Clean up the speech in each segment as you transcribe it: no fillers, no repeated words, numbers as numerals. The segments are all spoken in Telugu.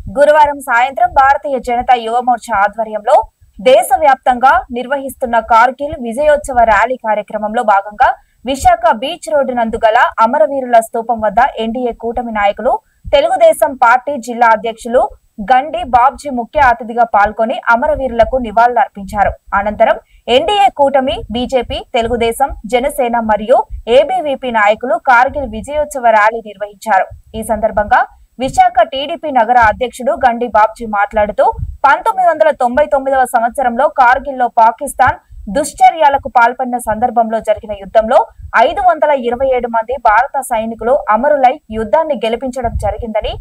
గురువారం సాయంత్రం భారతీయ జనతా యువ మోర్చా ఆధ్వర్యంలో దేశవ్యాప్తంగా నిర్వహిస్తున్న కార్గిల్ విజయోత్సవ ర్యాలీ కార్యక్రమంలో భాగంగా విశాఖ బీచ్ రోడ్డు నందు గల అమరవీరుల స్తూపం వద్ద ఎన్డీఏ కూటమి నాయకులు తెలుగుదేశం పార్టీ జిల్లా అధ్యక్షులు గండి బాబ్జీ ముఖ్య అతిథిగా పాల్గొని అమరవీరులకు నివాళులర్పించారు. అనంతరం ఎన్డీఏ కూటమి, బీజేపీ, తెలుగుదేశం, జనసేన మరియు ఏబీవీపీ నాయకులు కార్గిల్ విజయోత్సవ ర్యాలీ నిర్వహించారు. ఈ సందర్భంగా విశాఖ టీడీపీ నగర అధ్యక్షుడు గండి బాబ్జీ మాట్లాడుతూ 1999వ సంవత్సరంలో కార్గిల్లో పాకిస్తాన్ దుశ్చర్యాలకు పాల్పడిన సందర్భంలో జరిగిన యుద్ధంలో 527 మంది భారత సైనికులు అమరులై యుద్ధాన్ని గెలిపించడం జరిగిందని,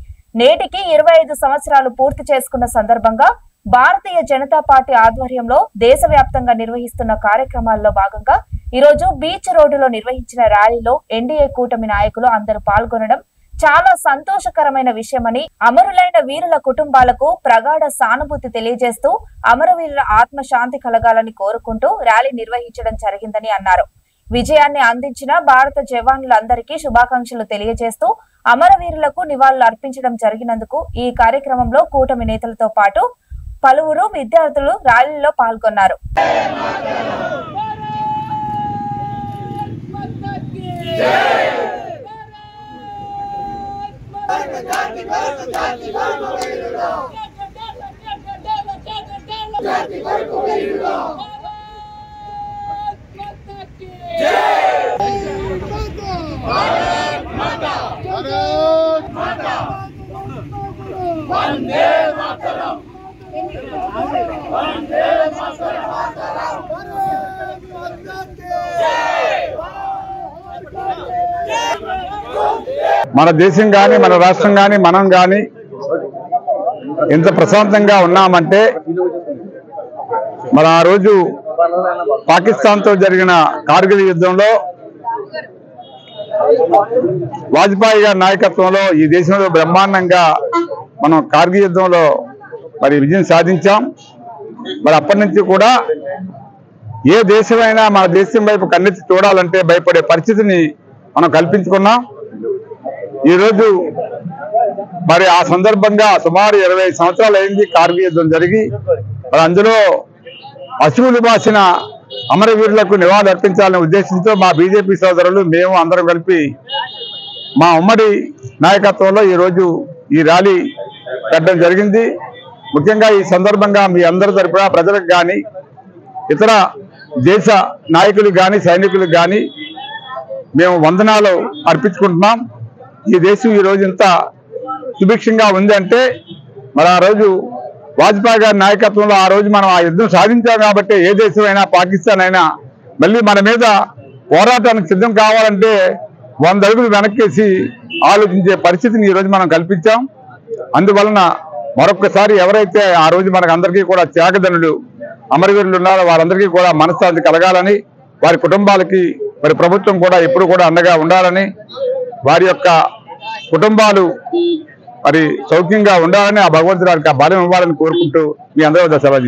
నేటికి 25 సంవత్సరాలు పూర్తి చేసుకున్న సందర్భంగా భారతీయ జనతా పార్టీ ఆధ్వర్యంలో దేశవ్యాప్తంగా నిర్వహిస్తున్న కార్యక్రమాల్లో భాగంగా ఈరోజు బీచ్ రోడ్డులో నిర్వహించిన ర్యాలీలో ఎన్డీఏ కూటమి నాయకులు అందరూ పాల్గొనడం చాలా సంతోషకరమైన విషయమని, అమరులైన వీరుల కుటుంబాలకు ప్రగాఢ సానుభూతి తెలియజేస్తూ అమరవీరుల ఆత్మశాంతి కలగాలని కోరుకుంటూ ర్యాలీ నిర్వహించడం జరిగిందని అన్నారు. విజయాన్ని అందించిన భారత జవాన్లందరికీ శుభాకాంక్షలు తెలియజేస్తూ అమరవీరులకు నివాళులు అర్పించడం జరిగినందుకు ఈ కార్యక్రమంలో కూటమి నేతలతో పాటు పలువురు విద్యార్థులు ర్యాలీలో పాల్గొన్నారు. మన దేశం గాని, మన రాష్ట్రం గాని, మనం గాని ఎంత ప్రశాంతంగా ఉన్నామంటే మరి ఆ రోజు పాకిస్తాన్ తో జరిగిన కార్గిల్ యుద్ధంలో వాజ్పేయి గారి నాయకత్వంలో ఈ దేశంలో బ్రహ్మాండంగా మనం కార్గిల్ యుద్ధంలో మరి విజయం సాధించాం. మరి అప్పటి నుంచి కూడా ఏ దేశమైనా మన దేశం వైపు కన్నెత్తి చూడాలంటే భయపడే పరిస్థితిని మనం కల్పించుకున్నాం. ఈరోజు మరి ఆ సందర్భంగా సుమారు 25 సంవత్సరాలు అయింది కార్గిల్ యుద్ధం జరిగి. మరి అందులో అశ్వులు బాసిన అమరవీరులకు నివాళులు అర్పించాలనే ఉద్దేశంతో మా బీజేపీ సోదరులు మేము అందరం కలిపి మా ఉమ్మడి నాయకత్వంలో ఈరోజు ఈ ర్యాలీ పెట్టడం జరిగింది. ముఖ్యంగా ఈ సందర్భంగా మీ అందరి తరపున ప్రజలకు కానీ, ఇతర దేశ నాయకులకు కానీ, సైనికులకు కానీ మేము వందనాలు అర్పించుకుంటున్నాం. ఈ దేశం ఈరోజు ఇంత సుభిక్షంగా ఉంది అంటే మరి ఆ రోజు వాజ్పేయి గారి నాయకత్వంలో ఆ రోజు మనం ఆ యుద్ధం సాధించాం కాబట్టి ఏ దేశమైనా, పాకిస్తాన్ అయినా మళ్ళీ మన మీద పోరాటానికి సిద్ధం కావాలంటే 100 అడుగులు వెనక్కేసి ఆలోచించే పరిస్థితిని ఈరోజు మనం కల్పించాం. అందువలన మరొక్కసారి ఎవరైతే ఆ రోజు మనకు అందరికీ కూడా త్యాగదనులు అమరవీరులు ఉన్నారో వారందరికీ కూడా మనశ్శాంతి కలగాలని, వారి కుటుంబాలకి మరి ప్రభుత్వం కూడా ఎప్పుడు కూడా అండగా ఉండాలని, వారి యొక్క కుటుంబాలు మరి సౌఖ్యంగా ఉండాలని, ఆ భగవంతుడికి ఆ బలం ఇవ్వాలని కోరుకుంటూ మీ అందరూ సెలవు